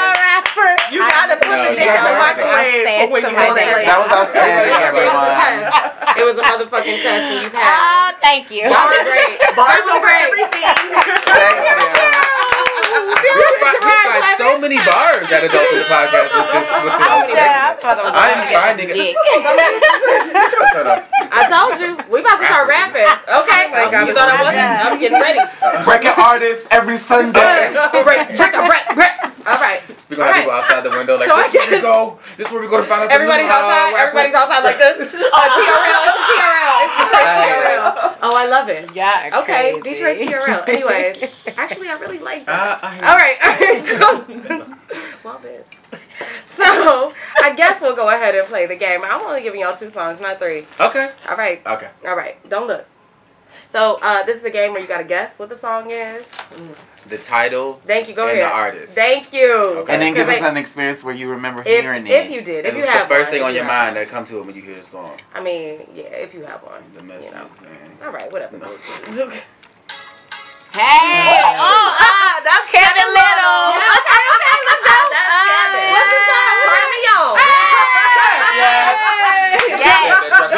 You gotta put the dick in the microwave for when you go to lay. That was outstanding, everyone. It was a motherfucking test and you Oh, passed. thank you. Y'all did great. Bars were over great. everything. Thank you. We tried so many bars at Adults in the Podcast with this segment. I'm finding it. I told you, we about to start rapping. Okay, you thought I wasn't? I'm getting ready. Breaking artists every Sunday. Check a breath. All right. We're going to have people outside the window like, So this is where we go. This is where we go to find out. Everybody's outside. Everybody's outside like this. TRL. It's the TRL. It's Detroit TRL. Oh, I love it. Yeah. Okay, Detroit TRL. Anyways, actually, I really like that. All right. Well, bitch. So, I guess we'll go ahead and play the game. I'm only giving y'all 2 songs, not 3. Okay. All right. Okay. All right. Don't look. So, this is a game where you got to guess what the song is. The title. Thank you. Go and ahead. the artist. Thank you. Okay. And then give us an experience where you remember hearing it. If you did. If And you what's have the first one, thing on if your you have mind that comes to it when you hear the song? I mean, yeah, if you have one. The message, man. All right, whatever. Hey. That's Kevin Lyttle. Okay, let's go. That's Kevin. What's the song? Turn me on.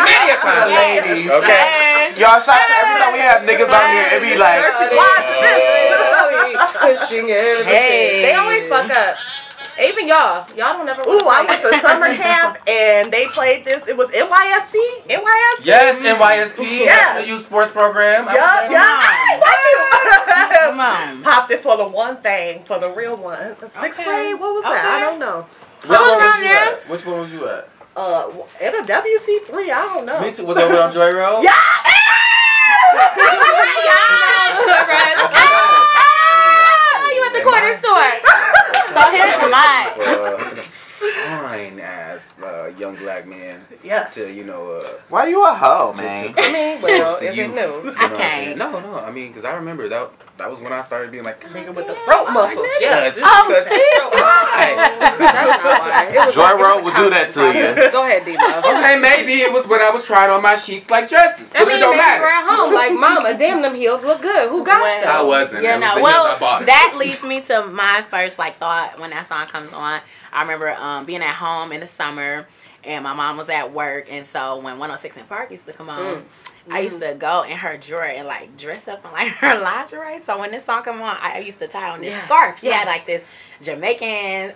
Many a time. Ladies. Okay. Y'all, shout out every time we have niggas on here, it be like, Pushing everything. Hey. They always fuck up. Even y'all don't never. Ooh, I went to summer camp and they played this. It was NYSP. NYSP. Yes, NYSP. Yes. National Youth Sports Program. Yup. Hey, watch you. Come on. Popped it for the one thing, for the real one. 6th grade. What was that? I don't know. Which one was around you there. at? Which one was you at? In a WC3. I don't know. Me too. Was it over on Joy Road? Yeah. You at the corner store. So here's mine. Fine ass. young black man. Yes. To why you a hoe, man? I mean, well, is it new? I can't. No. I mean, because I remember that was when I started being like, Nigga with the throat muscles. yes. That's not why. Joy Road would do that to you. Go ahead, D-Love. Okay, maybe it was when I was trying on my sheets like dresses. I But mean, it don't maybe matter. we're at home like, Mama, damn, them heels look good. Who got them? I wasn't. Yeah, It was no. the Well, heels I bought. that leads me to my first thought when that song comes on. I remember being at home in the summer, and my mom was at work, and so when 106 in Park used to come on, I used to go in her drawer and like dress up in like her lingerie. So when this song come on, I used to tie on this scarf. She had like this Jamaican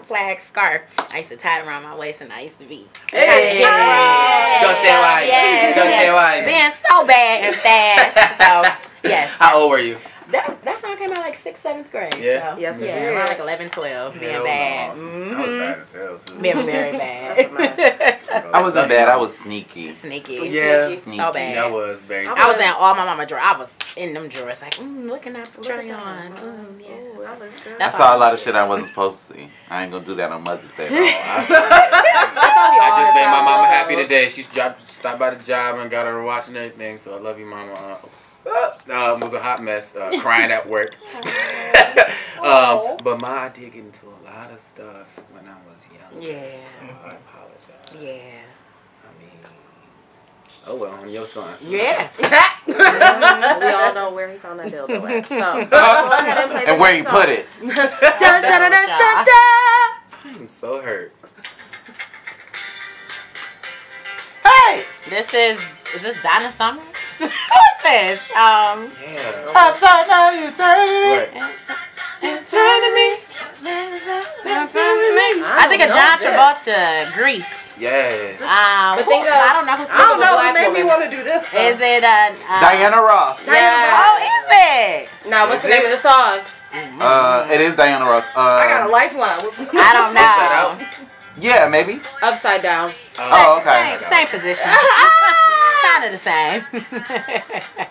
flag scarf. I used to tie it around my waist, and I used to be Don't tell why. Don't tell why. being so bad and fast. So yes. How old were you? That song came out like 6th, 7th grade. Yeah. So, Yes, it yeah, did. around like 11, 12, being bad. I was bad as hell. Too. Being very bad. I wasn't bad. I was sneaky. Sneaky. Yeah. Sneaky. So bad. That was very. I was in all my mama drawers. I was in them drawers like, what can I try on? Yeah. I saw a lot of shit I wasn't supposed to see. I ain't gonna do that on Mother's Day. I just made my mama happy today. She stopped by the job and got her watching everything. So I love you, mama. Was a hot mess, crying at work. But I did get into a lot of stuff when I was young. Yeah. So I apologize. Yeah. I mean, oh well, I'm your son. Yeah. We all know where he found that dildo at. So, go ahead and play And where you put it. I'm so hurt. Hey! Is this Donna Summers? What's this? Yeah. Upside down, you turn it. Right. Turn to me. I think of John Travolta, Grease. Yes. But think of, I don't know who's I don't know. Black It made me woman. want to do this. Is it Diana Ross. Yeah. Oh, is it? Now, what's the name of the song? It is Diana Ross. I got a lifeline. I don't Inside know. Out. Yeah, maybe. Upside Down. Oh, okay. Same position. Kind of the same.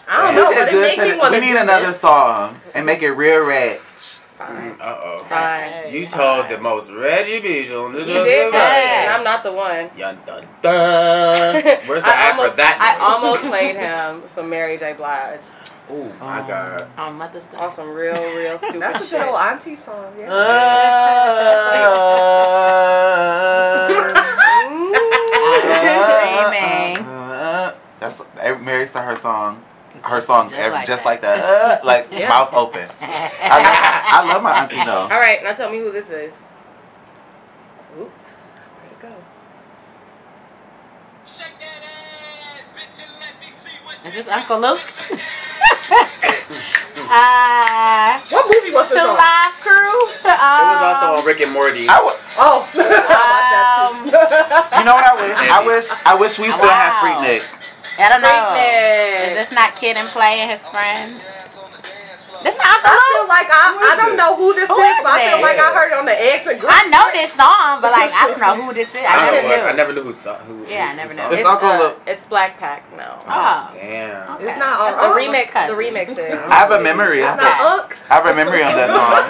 I don't know, but it made me want We to need do another this. song and make it real rich. Uh-oh. Fine. You told the most Reggie Beach on the You did say, Hey. and I'm not the one. Dun, dun, dun. Where's the act for that? I almost played him some Mary J. Blige Oh my God. On Mother's Day. on some real stupid That's a shit. good old auntie song. Yeah. That's Mary saw her song. Her song Just just like like that, like Yeah. mouth open. I love my auntie though. All right, now tell me who this is. Oops, where'd it go? Is this Uncle Luke? What movie was this Two on? Live Crew. It was also on Rick and Morty. I would, Oh, I watched that too. you know what I wish we still had Freaknik. I don't know. Freaknik. Is this not Kid and Play and his friends? This not Uncle I Luke? feel like I don't know who this Who is, is but I feel this? like I heard it on the Eggs and Grits. I know this song, but like I don't know who this is. I never knew who. Yeah, I never knew. It's Uncle Luke. It's Black Pack. No. Oh. Damn. Okay. It's not That's on the Unc. remix. cousin. The remix is. I have a memory of It's that. not Unc. I have a memory of that song.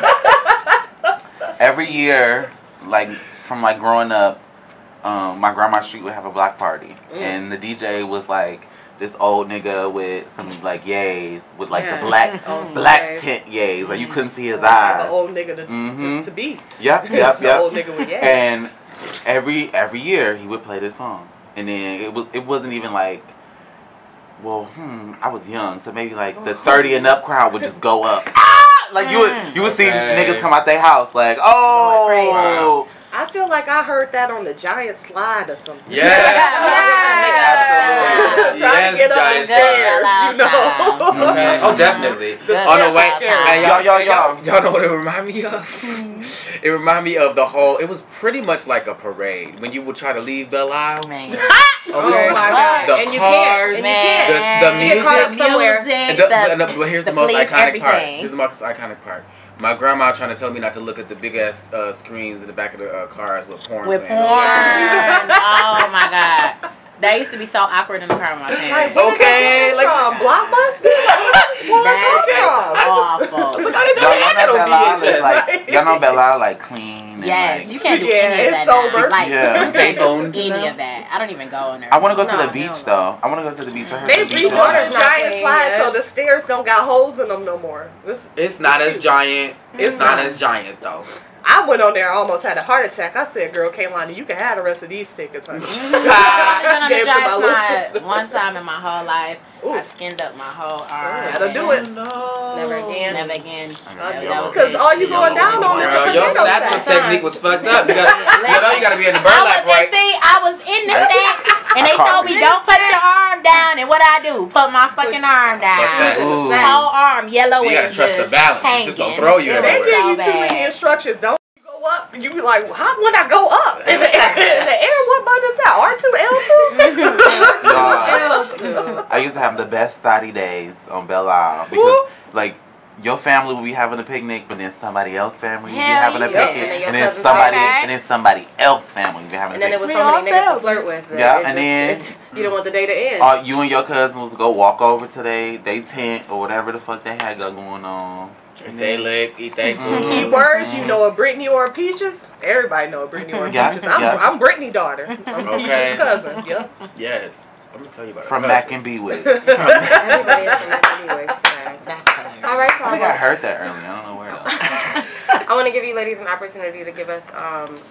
Every year, like from like growing up, my grandma's street would have a block party, and the DJ was like this old nigga with some like yays with like the black yays. tint yays, like you couldn't see his Like an eyes. old nigga Mhm. to be. Yep. It's an old nigga with yes. And every year he would play this song, and then it wasn't even like, well, I was young, so maybe like the 30 and up crowd would just go up. Like you would see niggas come out their house like, oh. Wow. I feel like I heard that on the Giant Slide or something. Yeah. Absolutely. Trying to get up the Giant stairs, you know. Okay. Oh, definitely. Good On the way, times. and Y'all. y'all know what it remind me of? It remind me of the whole. It was pretty much like a parade when you would try to leave Belle Isle. Man. Okay. Oh my God. The And you cars, can't. And you can't. the You get caught up music. somewhere. But here's the most police, iconic part. everything. Here's the most iconic part. My grandma trying to tell me not to look at the big ass screens in the back of the cars with porn. With playing. porn. Oh my God. That used to be so awkward in the car with my parents. Okay, like Blockbuster. awful. Y'all know Bella like clean. Yes, and you can't do any of that. Sober. Like, Yeah. you can't do any of that. I don't even go on there. I want to go to the beach though. I want to go to the beach. I heard They the beach. rewater is nice. giant slides so the stairs don't got holes in them no more. It's not as giant. It's not as giant though. I went on there, I almost had a heart attack. I said, "Girl, Kaylani, you can have the rest of these tickets, honey." I've been on the Gave to my giant little slide sister. one time in my whole life. Ooh. I skinned up my whole arm. That'll do it. No. Never again. Never again. Because all you going down on is Girl, your potato satchel sack. technique was fucked up. You gotta be in the burlap, right? I was in the sack, and they told me don't put your arm down. And what I do? Put my fucking arm down. Ooh. Whole arm yellow So you gotta and trust the just balance. It's hanging. just gonna throw you If they everywhere. give you too many instructions, don't go up. You be like, how would I go up? In the air, what button is that? R2, L2? I used to have the best study days on Belle Isle because, like, your family will be having a picnic, but then somebody else's family will be having a yeah. picnic, And then and then cousins somebody, okay. and then somebody else's family will be having a And then it picnic. was so many niggas to flirt with. Yeah, It and just- then you don't want the day to end. you and your cousins go walk over to they tent or whatever the fuck they had going on. Eat they lick, eat they food. Keywords, you know a Brittany or a Peaches? Everybody know a Brittany or a Yeah, Peaches. yeah. I'm Brittany daughter. I'm Okay. Peaches cousin. Yep. Yes. I'm gonna tell you about From it. Mac and B with. Everybody is from that anyway. That's hilarious. All right, I think I y'all. heard that earlier. I don't know where though. I want to give you ladies an opportunity to give us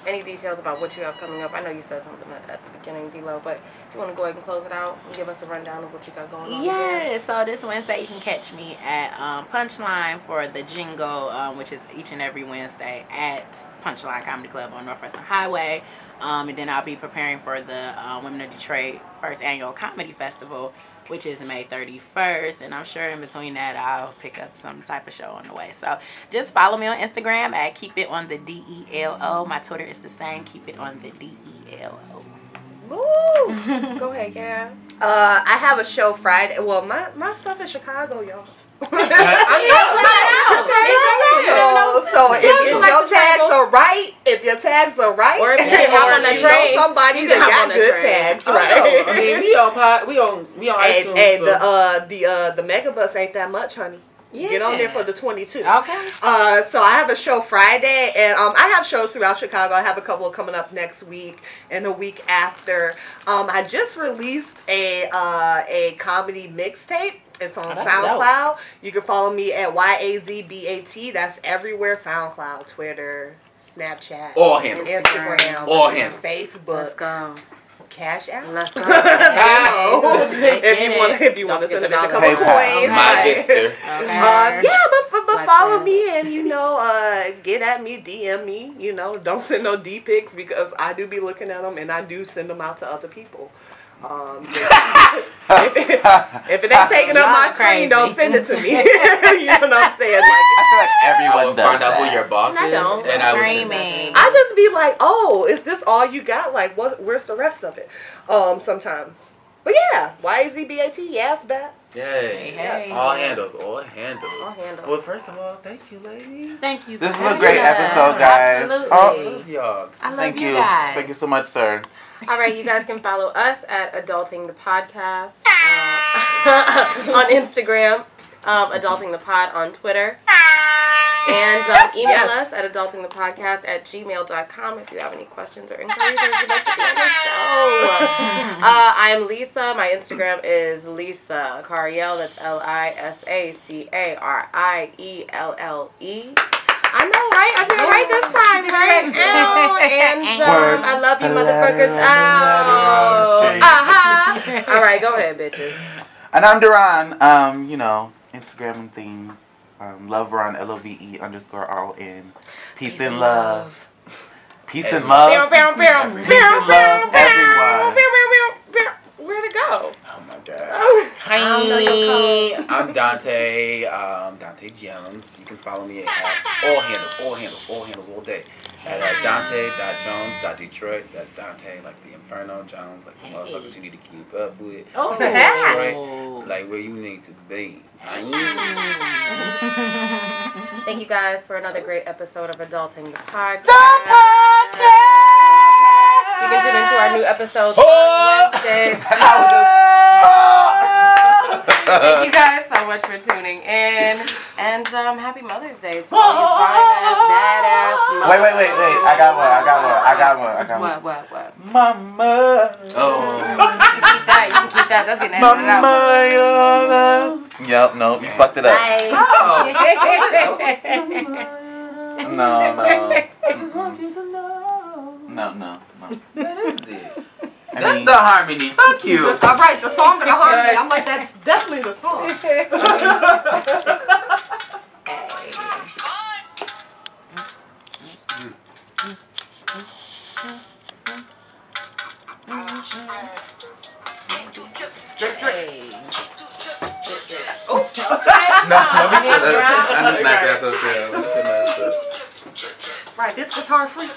any details about what you have coming up. I know you said something at the beginning, D-Lo, but if you want to go ahead and close it out and give us a rundown of what you got going on. Yeah, so this Wednesday you can catch me at Punchline for the Jingle, which is each and every Wednesday at Punchline Comedy Club on Northwestern Highway. And then I'll be preparing for the Women of Detroit first annual comedy festival, which is May 31st. And I'm sure in between that I'll pick up some type of show on the way. So just follow me on Instagram at Keep It On The DELO. My Twitter is the same, Keep It On The DELO. Woo! Go ahead, yeah. I have a show Friday. Well, my stuff in Chicago, y'all. So if your tags are right, or if you hop on the train, somebody that got good tags, right? I mean, we on iTunes. And the Megabus ain't that much, honey. Yeah. Get on there for the 22. Okay. So I have a show Friday, and I have shows throughout Chicago. I have a couple coming up next week and the week after. I just released a comedy mixtape. It's on SoundCloud. You can follow me at YAZBAT. That's everywhere. SoundCloud, Twitter, Snapchat, All handles. Instagram, All handles. Facebook. Let's go. Cash out. Let's go. if you want to send a bitch a couple coins. My Dixter. But follow me and get at me, DM me. Don't send no D pics because I do be looking at them and I do send them out to other people. If it ain't taking up my screen, don't send it to me. You know what I'm saying? I feel like everyone does find out that. who your boss is, and I was I just be like, oh, is this all you got? Like, where's the rest of it? Sometimes. But yeah, YZBAT, yes, bat. Yay. Hey. All handles. All handles. All handles. Well, first of all, thank you, ladies. Thank you. This for is a having great us. episode, guys. Absolutely. I love y'all. I love Thank you you. guys. Thank you so much, sir. All right, you guys can follow us at Adulting the Podcast on Instagram, Adulting the Pod on Twitter, and email us at adultingthepodcast@gmail.com if you have any questions or inquiries or if you'd like to be on the show. I'm Lisa. My Instagram is Lisa Carielle. That's LISACARIELLE. I know, right? I did it right this time, right? Ow. And I love you, motherfuckers. Ow. All right, go ahead, bitches. And I'm Duran. Instagram and things. Loveron, LOVE_RON. Peace and love. Peace and love. Peace and love, everyone. Where'd it go? Oh my God. Hi. I'm Dante. Dante Jones. You can follow me at all handles all day. At Dante.Jones.Detroit. That's Dante, like the Inferno. Jones, like the motherfuckers you need to keep up with. Oh, Detroit, like where you need to be. Thank you guys for another great episode of Adulting the Podcast. You can tune into our new episodes on Wednesday. Thank you guys so so much for tuning in. And happy Mother's Day to all you fine-ass, badass mothers. Wait. I got one. What? Mama. Oh. You can keep that. That's getting edited out. Yep, no, you fucked it up. No. I just want you to know. No. What is it? That's the harmony. Fuck you. All right, the song and the harmony. I'm like, that's definitely the song. Right, this guitar free.